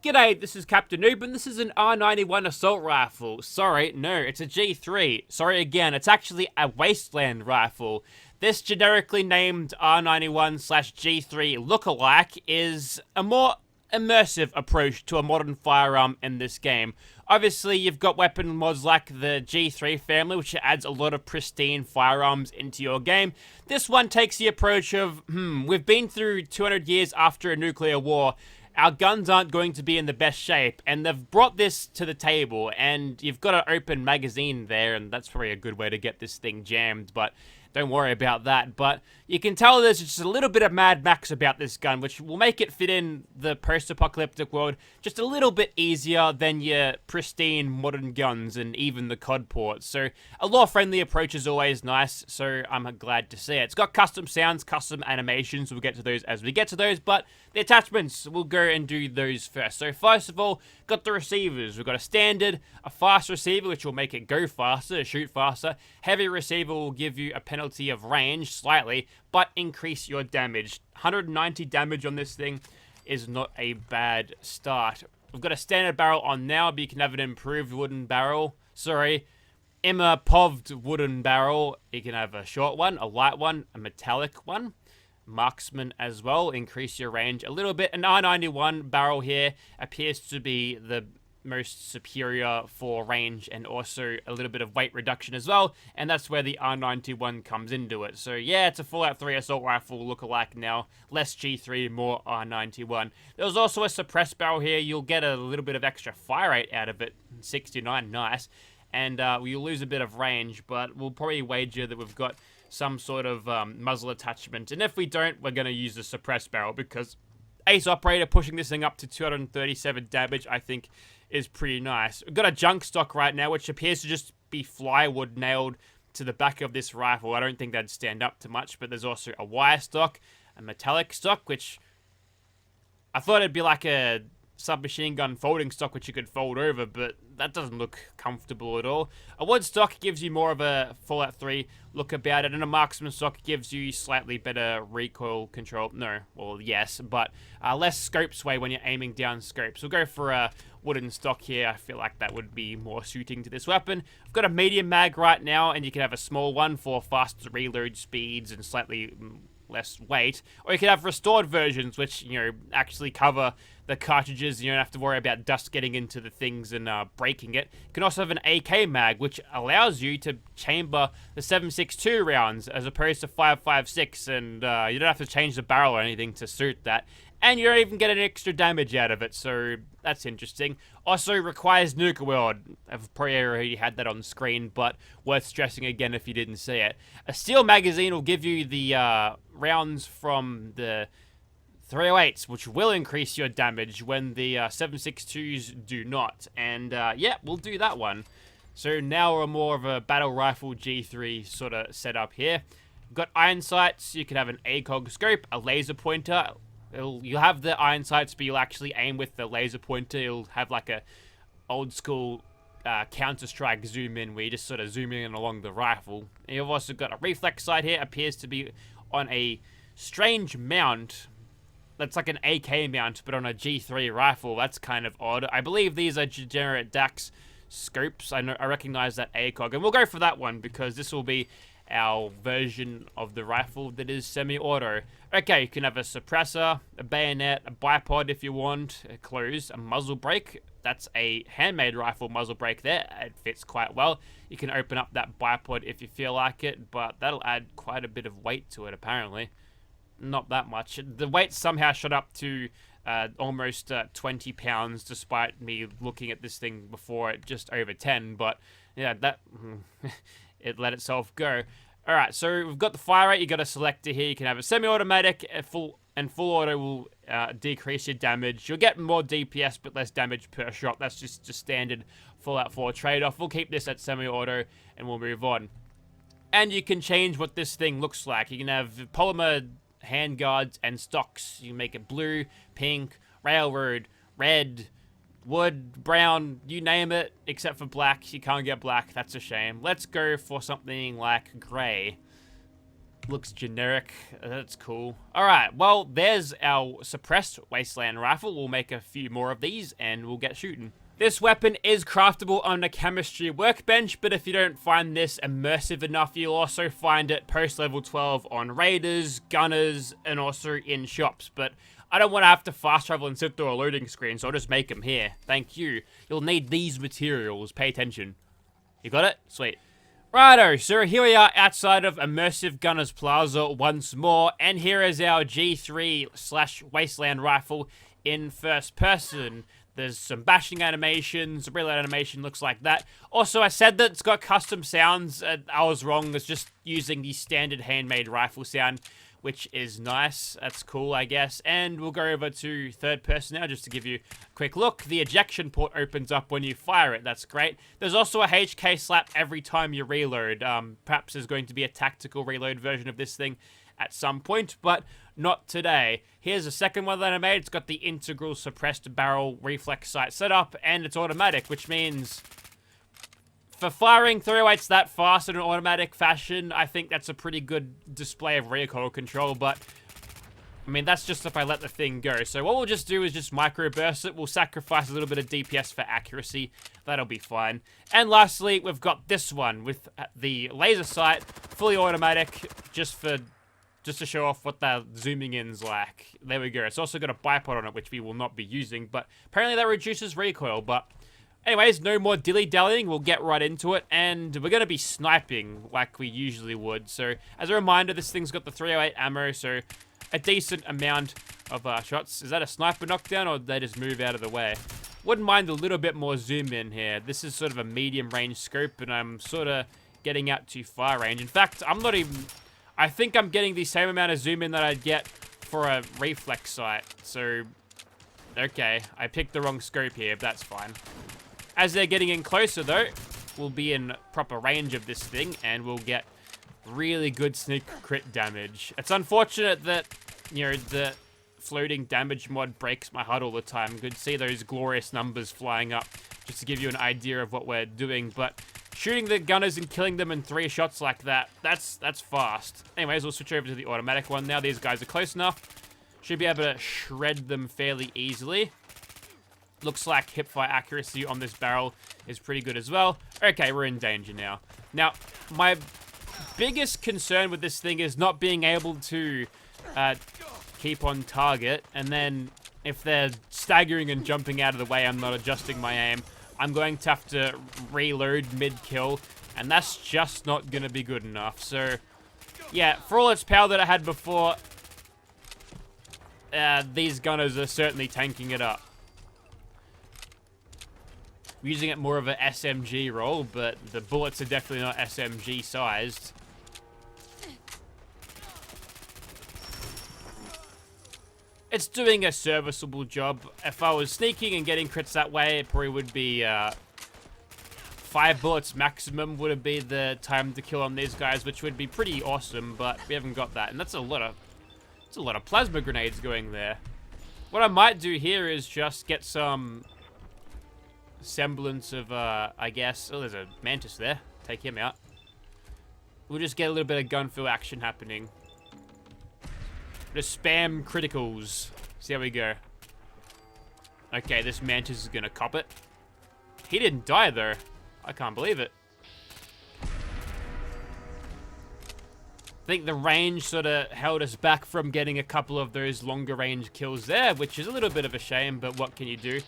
G'day, this is Captainoob, and this is an R91 assault rifle. Sorry, no, it's a G3. Sorry again, it's actually a wasteland rifle. This generically named R91/G3 lookalike is a more immersive approach to a modern firearm in this game. Obviously, you've got weapon mods like the G3 family, which adds a lot of pristine firearms into your game. This one takes the approach of, we've been through 200 years after a nuclear war. Our guns aren't going to be in the best shape, and they've brought this to the table, and you've got an open magazine there, and that's probably a good way to get this thing jammed, but don't worry about that. But you can tell there's just a little bit of Mad Max about this gun, which will make it fit in the post-apocalyptic world just a little bit easier than your pristine modern guns and even the COD ports. So a lore-friendly approach is always nice, so I'm glad to see it. It's got custom sounds, custom animations. We'll get to those as we get to those, but the attachments, we'll go and do those first. So first of all, got the receivers. We've got a standard, a fast receiver, which will make it go faster, shoot faster. Heavy receiver will give you a penalty of range, slightly, but increase your damage. 190 damage on this thing is not a bad start. We've got a standard barrel on now, but you can have an improved wooden barrel. Sorry, immerpoved wooden barrel. You can have a short one, a light one, a metallic one. Marksman as well, increase your range a little bit. An R91 barrel here appears to be the most superior for range and also a little bit of weight reduction as well, and that's where the R91 comes into it. So yeah, it's a Fallout 3 assault rifle lookalike now, less G3, more R91. There's also a suppressed barrel here. You'll get a little bit of extra fire rate out of it, 69, nice, and you'll lose a bit of range, but we'll probably wager that we've got some sort of muzzle attachment, and if we don't, we're going to use the suppressed barrel, because Ace Operator pushing this thing up to 237 damage, I think, is pretty nice. We've got a junk stock right now, which appears to just be plywood nailed to the back of this rifle. I don't think that'd stand up to much, but there's also a wire stock, a metallic stock, which I thought it'd be like a submachine gun folding stock which you could fold over, but that doesn't look comfortable at all. A wood stock gives you more of a Fallout 3 look about it, and a marksman stock gives you slightly better recoil control. No, well, yes, but less scope sway when you're aiming down scopes. We'll go for a wooden stock here. I feel like that would be more suiting to this weapon. I've got a medium mag right now, and you can have a small one for faster reload speeds and slightly less weight, or you could have restored versions which, you know, actually cover the cartridges. You don't have to worry about dust getting into the things and breaking it. You can also have an AK mag, which allows you to chamber the 7.62 rounds as opposed to 5.56, and you don't have to change the barrel or anything to suit that. And you don't even get any extra damage out of it, so that's interesting. Also requires Nuka World. I've probably already had that on screen, but worth stressing again if you didn't see it. A steel magazine will give you the rounds from the 308s, which will increase your damage when the 7.62s do not. And yeah, we'll do that one. So now we're more of a battle rifle G3 sort of setup here. We've got iron sights. You can have an ACOG scope, a laser pointer. You'll have the iron sights, but you'll actually aim with the laser pointer. You'll have like a old school Counter-Strike zoom in, where you just sort of zoom in along the rifle. And you've also got a reflex sight here. Appears to be on a strange mount. That's like an AK mount, but on a G3 rifle. That's kind of odd. I believe these are degenerate DAX scopes. I recognize that ACOG, and we'll go for that one because this will be our version of the rifle that is semi-auto. Okay, you can have a suppressor, a bayonet, a bipod if you want, a close, a muzzle brake. That's a handmade rifle muzzle brake there. It fits quite well. You can open up that bipod if you feel like it, but that'll add quite a bit of weight to it apparently. Not that much. The weight somehow shot up to almost 20 pounds, despite me looking at this thing before at just over 10, but yeah, that it let itself go. Alright, so we've got the fire rate. You got a selector here. You can have a semi-automatic, full auto will decrease your damage. You'll get more DPS but less damage per shot. That's just standard Fallout 4 trade-off. We'll keep this at semi-auto and we'll move on. And you can change what this thing looks like. You can have polymer handguards and stocks. You can make it blue, pink, railroad, red, wood, brown, you name it, except for black. You can't get black, that's a shame. Let's go for something like grey. Looks generic. That's cool. Alright, well, there's our suppressed wasteland rifle. We'll make a few more of these and we'll get shooting. This weapon is craftable on a chemistry workbench, but if you don't find this immersive enough, you'll also find it post level 12 on raiders, gunners, and also in shops. But I don't want to have to fast travel and sit through a loading screen, so I'll just make them here. Thank you. You'll need these materials. Pay attention. You got it? Sweet. Righto, so here we are outside of Immersive Gunners Plaza once more, and here is our G3/Wasteland rifle in first person. There's some bashing animations, reload animation looks like that. Also, I said that it's got custom sounds. I was wrong. It's just using the standard handmade rifle sound, which is nice. That's cool, I guess. And we'll go over to third person now just to give you a quick look. The ejection port opens up when you fire it. That's great. There's also a HK slap every time you reload. Perhaps there's going to be a tactical reload version of this thing at some point, but not today. Here's a second one that I made. It's got the integral suppressed barrel reflex sight setup, and it's automatic, which means for firing 308s that fast in an automatic fashion, I think that's a pretty good display of recoil control, but I mean, that's just if I let the thing go. So what we'll just do is just microburst it. We'll sacrifice a little bit of DPS for accuracy. That'll be fine. And lastly, we've got this one with the laser sight, fully automatic, just to show off what the zooming in's like. There we go. It's also got a bipod on it, which we will not be using, but apparently that reduces recoil. But anyways, no more dilly-dallying. We'll get right into it, and we're going to be sniping like we usually would. So as a reminder, this thing's got the 308 ammo, so a decent amount of shots. Is that a sniper knockdown, or did they just move out of the way? Wouldn't mind a little bit more zoom in here. This is sort of a medium range scope, and I'm sort of getting out too far range. In fact, I'm not even... I think I'm getting the same amount of zoom in that I'd get for a reflex sight. So, okay, I picked the wrong scope here, but that's fine. As they're getting in closer, though, we'll be in proper range of this thing, and we'll get really good sneak crit damage. It's unfortunate that, you know, the floating damage mod breaks my HUD all the time. Good to see those glorious numbers flying up, just to give you an idea of what we're doing, but shooting the gunners and killing them in 3 shots like that, that's fast. Anyways, we'll switch over to the automatic one now. These guys are close enough. Should be able to shred them fairly easily. Looks like hipfire accuracy on this barrel is pretty good as well. Okay, we're in danger now. Now, my biggest concern with this thing is not being able to keep on target, and then if they're staggering and jumping out of the way, I'm not adjusting my aim. I'm going to have to reload mid-kill, and that's just not going to be good enough. So, yeah, for all its power that I had before, these gunners are certainly tanking it up. I'm using it more of an SMG role, but the bullets are definitely not SMG sized. It's doing a serviceable job. If I was sneaking and getting crits that way, it probably would be 5 bullets maximum would be the time to kill on these guys, which would be pretty awesome, but we haven't got that. And that's a lot of plasma grenades going there. What I might do here is just get some semblance of, I guess... Oh, there's a mantis there. Take him out. We'll just get a little bit of gunfill action happening. Just spam criticals. See how we go. Okay, this mantis is gonna cop it. He didn't die, though. I can't believe it. I think the range sort of held us back from getting a couple of those longer range kills there, which is a little bit of a shame, but what can you do?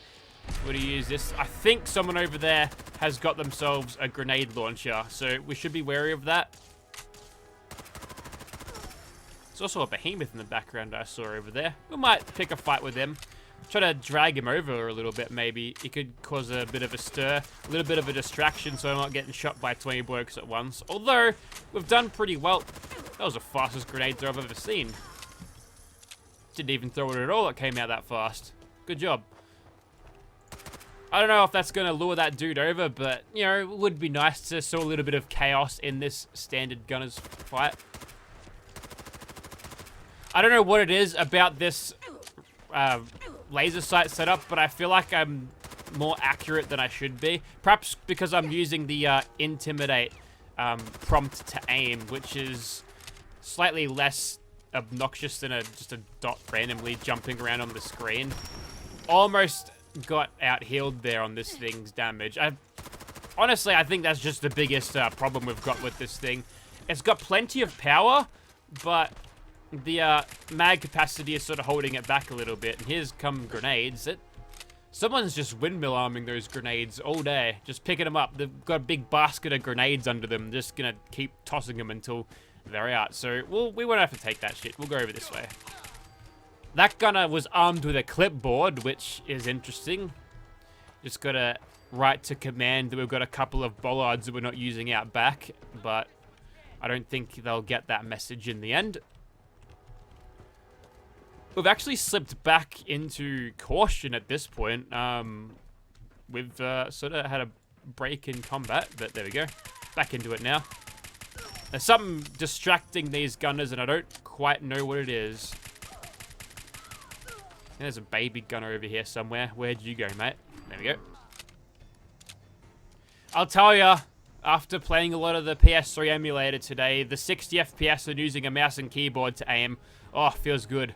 We're gonna use this. I think someone over there has got themselves a grenade launcher, so we should be wary of that. There's also a behemoth in the background I saw over there. We might pick a fight with him. Try to drag him over a little bit, maybe. It could cause a bit of a stir, a little bit of a distraction, so I'm not getting shot by 20 blokes at once. Although, we've done pretty well. That was the fastest grenade throw I've ever seen. Didn't even throw it at all, it came out that fast. Good job. I don't know if that's going to lure that dude over, but, you know, it would be nice to see a little bit of chaos in this standard gunners fight. I don't know what it is about this laser sight setup, but I feel like I'm more accurate than I should be. Perhaps because I'm using the intimidate prompt to aim, which is slightly less obnoxious than just a dot randomly jumping around on the screen. Almost got out-healed there on this thing's damage. Honestly, I think that's just the biggest problem we've got with this thing. It's got plenty of power, but the mag capacity is sort of holding it back a little bit. And here's come grenades. Someone's just windmill arming those grenades all day, just picking them up. They've got a big basket of grenades under them, just gonna keep tossing them until they're out. So we won't have to take that shit. We'll go over this way. That gunner was armed with a clipboard, which is interesting. Just gotta write to command that we've got a couple of bollards that we're not using out back, but I don't think they'll get that message in the end. We've actually slipped back into caution at this point. We've sort of had a break in combat, but there we go. Back into it now. There's something distracting these gunners, and I don't quite know what it is. There's a baby gunner over here somewhere. Where'd you go, mate? There we go. I'll tell ya, after playing a lot of the PS3 emulator today, the 60 FPS and using a mouse and keyboard to aim, oh, feels good.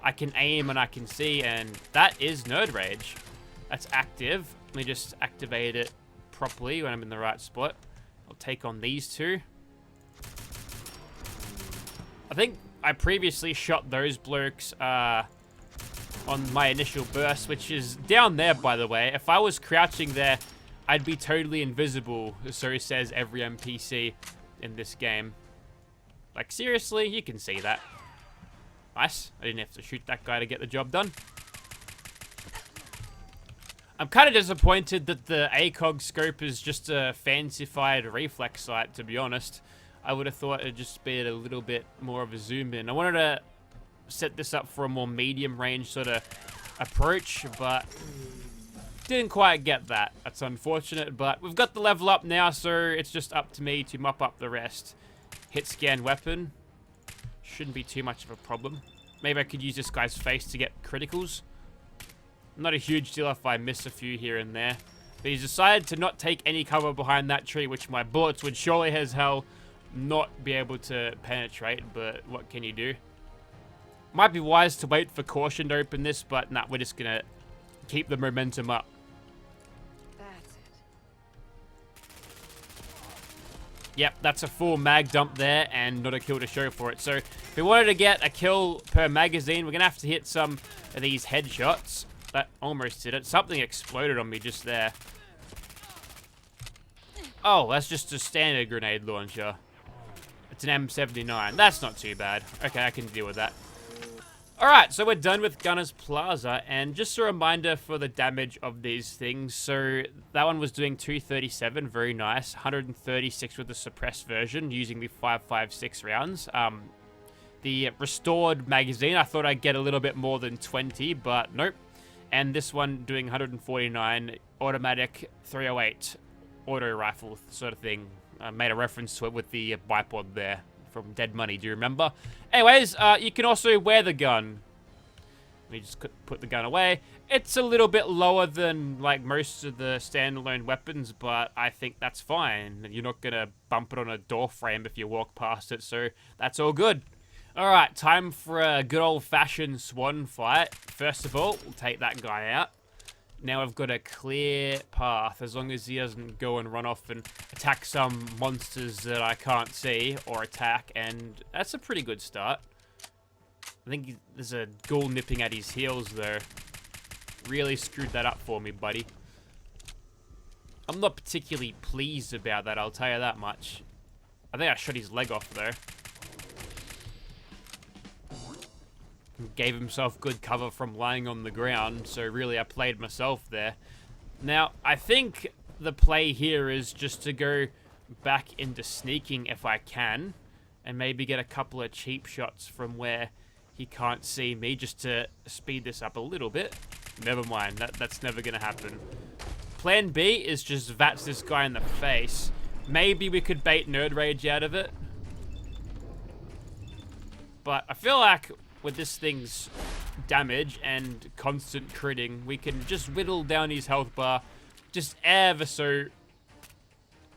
I can aim and I can see, and that is Nerd Rage. That's active. Let me just activate it properly when I'm in the right spot. I'll take on these two. I think I previously shot those blokes on my initial burst, which is down there, by the way. If I was crouching there, I'd be totally invisible, so says every NPC in this game. Like, seriously? You can see that. Nice. I didn't have to shoot that guy to get the job done. I'm kind of disappointed that the ACOG scope is just a fancified reflex sight, to be honest. I would have thought it'd just be a little bit more of a zoom in. I wanted to set this up for a more medium range sort of approach, but didn't quite get that. That's unfortunate, but we've got the level up now, so it's just up to me to mop up the rest. Hit scan weapon. Shouldn't be too much of a problem. Maybe I could use this guy's face to get criticals. Not a huge deal if I miss a few here and there. But he's decided to not take any cover behind that tree, which my bullets would surely as hell not be able to penetrate, but what can you do? Might be wise to wait for caution to open this, but nah, we're just gonna keep the momentum up. Yep, that's a full mag dump there, and not a kill to show for it. So, if we wanted to get a kill per magazine, we're going to have to hit some of these headshots. That almost did it. Something exploded on me just there. Oh, that's just a standard grenade launcher. It's an M79. That's not too bad. Okay, I can deal with that. Alright, so we're done with Gunner's Plaza, and just a reminder for the damage of these things. So that one was doing 237, very nice. 136 with the suppressed version, using the 5.56 rounds. The restored magazine, I thought I'd get a little bit more than 20, but nope. And this one doing 149, automatic 308, auto rifle sort of thing. I made a reference to it with the bipod there from Dead Money, do you remember? Anyways, you can also wear the gun. Let me just put the gun away. It's a little bit lower than like most of the standalone weapons, but I think that's fine. You're not gonna bump it on a door frame if you walk past it, so that's all good. Alright, time for a good old-fashioned Swan fight. First of all, we'll take that guy out. Now I've got a clear path, as long as he doesn't go and run off and attack some monsters that I can't see or attack, and that's a pretty good start. I think there's a ghoul nipping at his heels, though. Really screwed that up for me, buddy. I'm not particularly pleased about that, I'll tell you that much. I think I shot his leg off, though. Gave himself good cover from lying on the ground, so really I played myself there. Now, I think the play here is just to go back into sneaking if I can, and maybe get a couple of cheap shots from where he can't see me, just to speed this up a little bit. Never mind, that's never gonna happen. Plan B is just vats this guy in the face. Maybe we could bait Nerd Rage out of it. But I feel like with this thing's damage and constant critting, we can just whittle down his health bar just ever so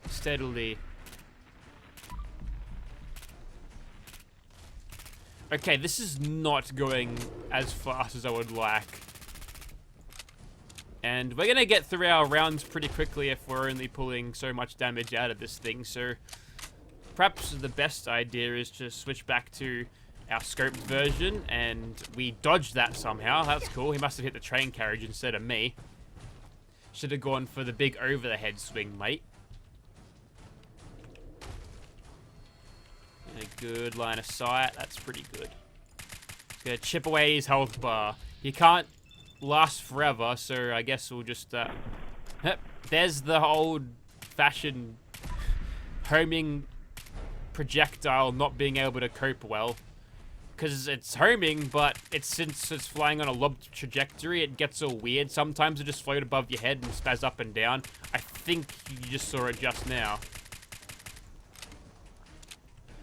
steadily. Okay, this is not going as fast as I would like. And we're gonna get through our rounds pretty quickly if we're only pulling so much damage out of this thing, so perhaps the best idea is to switch back to our scoped version, and we dodged that somehow. That's cool. He must have hit the train carriage instead of me. Should have gone for the big over-the-head swing, mate. A good line of sight. That's pretty good. Gonna chip away his health bar. He can't last forever, so I guess we'll just there's the old-fashioned homing projectile not being able to cope well, because it's homing, but since it's flying on a lobbed trajectory, it gets all weird. Sometimes it just float above your head and spaz up and down. I think you just saw it just now.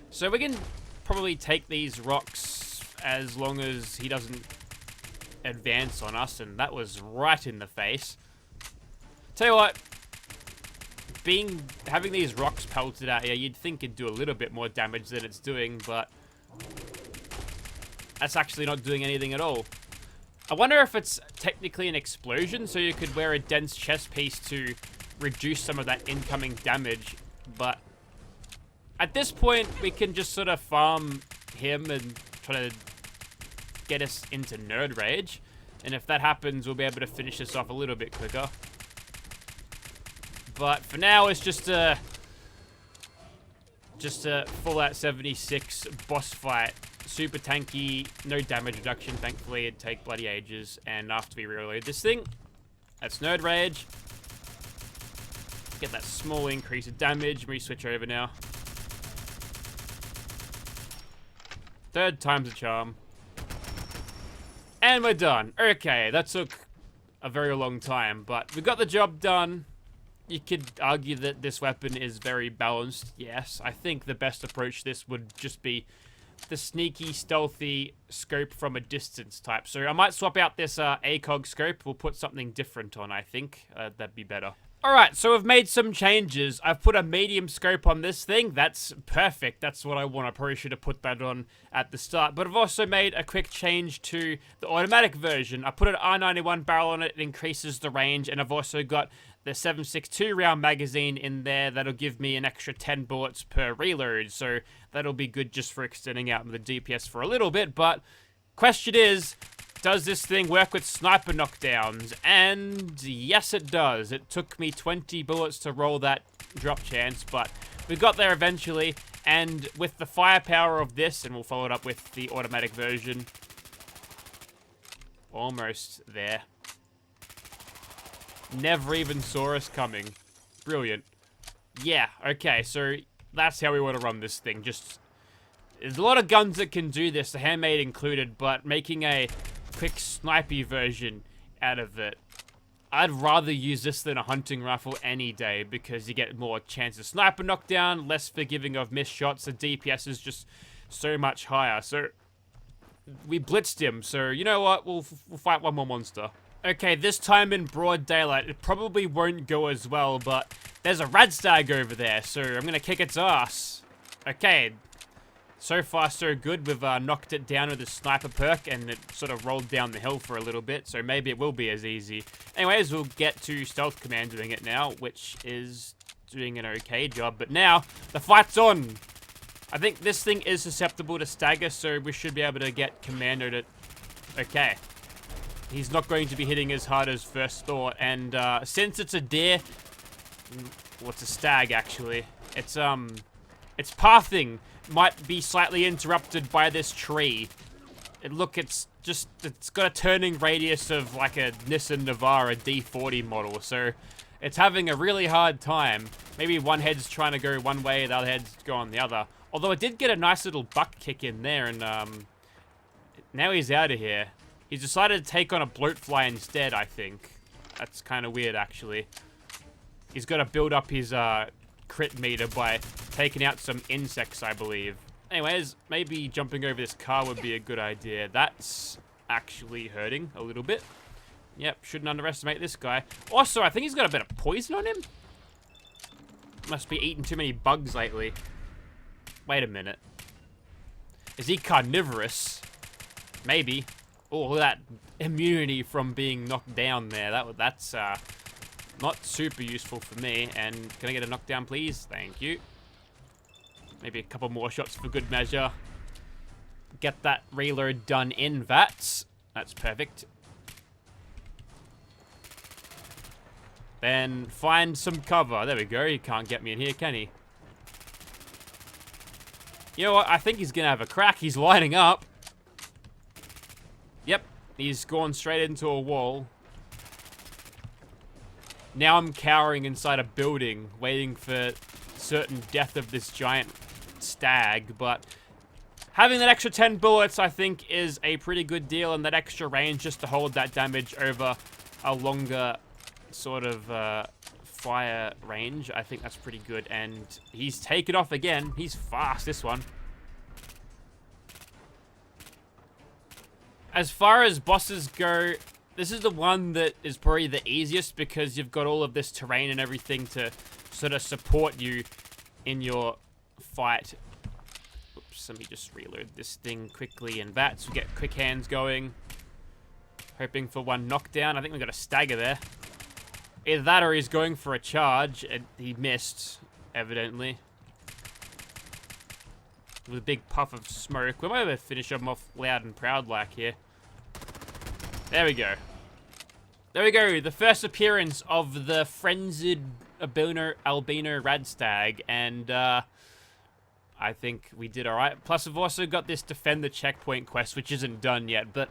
So we can probably take these rocks as long as he doesn't advance on us, and that was right in the face. Tell you what, having these rocks pelted at you, you'd think it'd do a little bit more damage than it's doing, but that's actually not doing anything at all. I wonder if it's technically an explosion, so you could wear a dense chest piece to reduce some of that incoming damage, but at this point, we can just sort of farm him and try to get us into nerd rage. And if that happens, we'll be able to finish this off a little bit quicker. But for now, it's just a Fallout 76 boss fight. Super tanky, no damage reduction. Thankfully, it'd take bloody ages. And after we reload this thing, that's nerd rage. Get that small increase of damage. We switch over now. Third time's a charm. And we're done. Okay, that took a very long time, but we got the job done. You could argue that this weapon is very balanced. Yes, I think the best approach to this would just be the sneaky, stealthy scope from a distance type. So I might swap out this ACOG scope. We'll put something different on, I think. That'd be better. Alright, so we've made some changes. I've put a medium scope on this thing. That's perfect. That's what I want. I probably should have put that on at the start. But I've also made a quick change to the automatic version. I put an R91 barrel on it. It increases the range. And I've also got the 7.62 round magazine in there. That'll give me an extra 10 bullets per reload. So that'll be good just for extending out the DPS for a little bit. But question is, does this thing work with sniper knockdowns? And yes, it does. It took me 20 bullets to roll that drop chance, but we got there eventually. And with the firepower of this, and we'll follow it up with the automatic version. Almost there. Never even saw us coming. Brilliant. Yeah, okay, so that's how we want to run this thing. There's a lot of guns that can do this, the handmade included, but making a quick snipey version out of it, I'd rather use this than a hunting rifle any day, because you get more chance of sniper knockdown, less forgiving of missed shots. The DPS is just so much higher. So we blitzed him, so you know what, we'll fight one more monster. Okay, this time in broad daylight. It probably won't go as well, but there's a radstag over there, so I'm gonna kick its ass. Okay, so far so good. We've knocked it down with a sniper perk, and it sort of rolled down the hill for a little bit, so maybe it will be as easy. Anyways, we'll get to Stealth Command doing it now, which is doing an okay job. But now, the fight's on! I think this thing is susceptible to stagger, so we should be able to get Commandoed it. Okay. He's not going to be hitting as hard as first thought, and since it's a deer... Well, it's a stag, actually. Its pathing might be slightly interrupted by this tree. It's got a turning radius of like a Nissan Navara D40 model, so it's having a really hard time. Maybe one head's trying to go one way, the other head's going the other. Although it did get a nice little buck kick in there, and now he's out of here. He's decided to take on a bloatfly instead, I think. That's kind of weird, actually. He's got to build up his crit meter by taking out some insects, I believe. Anyways, maybe jumping over this car would be a good idea. That's actually hurting a little bit. Yep, shouldn't underestimate this guy. Also, I think he's got a bit of poison on him. Must be eating too many bugs lately. Wait a minute. Is he carnivorous? Maybe. Oh, look at that immunity from being knocked down there. That's not super useful for me. And can I get a knockdown, please? Thank you. Maybe a couple more shots for good measure. Get that reload done in VATS. That's perfect. Then find some cover. There we go. He can't get me in here, can he? You know what? I think he's going to have a crack. He's lining up. Yep. He's gone straight into a wall. Now I'm cowering inside a building, waiting for certain death of this giant stag, but having that extra 10 bullets, I think, is a pretty good deal, and that extra range just to hold that damage over a longer sort of fire range. I think that's pretty good, and he's taken off again. He's fast, this one. As far as bosses go, this is the one that is probably the easiest because you've got all of this terrain and everything to sort of support you in your fight. Oops, let me just reload this thing quickly in VATS. We get quick hands going. Hoping for one knockdown. I think we got a stagger there. Either that or he's going for a charge, and he missed, evidently. With a big puff of smoke. We might have to finish him off loud and proud like here. There we go. There we go. The first appearance of the frenzied albino radstag, and I think we did alright. Plus, we've also got this defend the checkpoint quest, which isn't done yet, but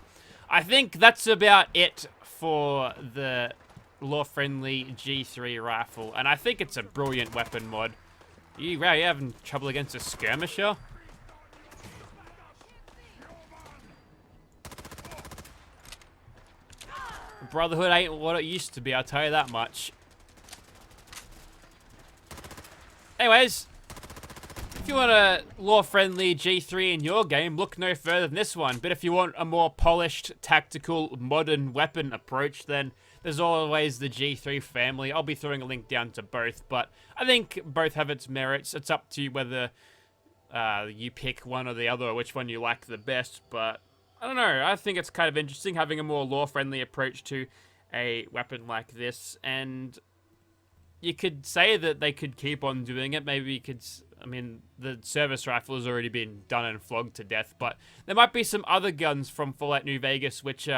I think that's about it for the law-friendly G3 rifle, and I think it's a brilliant weapon mod. You having trouble against a skirmisher? Brotherhood ain't what it used to be, I'll tell you that much. Anyways, if you want a law-friendly G3 in your game, look no further than this one. But if you want a more polished, tactical, modern weapon approach, then there's always the G3 family. I'll be throwing a link down to both, but I think both have its merits. It's up to you whether you pick one or the other, or which one you like the best, but I don't know. I think it's kind of interesting having a more law-friendly approach to a weapon like this, and you could say that they could keep on doing it. Maybe you could, I mean, the service rifle has already been done and flogged to death, but there might be some other guns from Fallout New Vegas which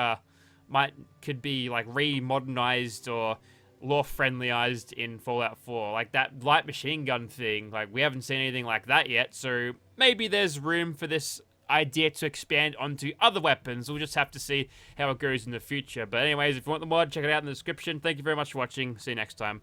could be like re-modernized or law-friendlyized in Fallout 4. Like that light machine gun thing, like we haven't seen anything like that yet, so maybe there's room for this idea to expand onto other weapons. We'll just have to see how it goes in the future. But anyways, if you want the mod, check it out in the description. Thank you very much for watching. See you next time.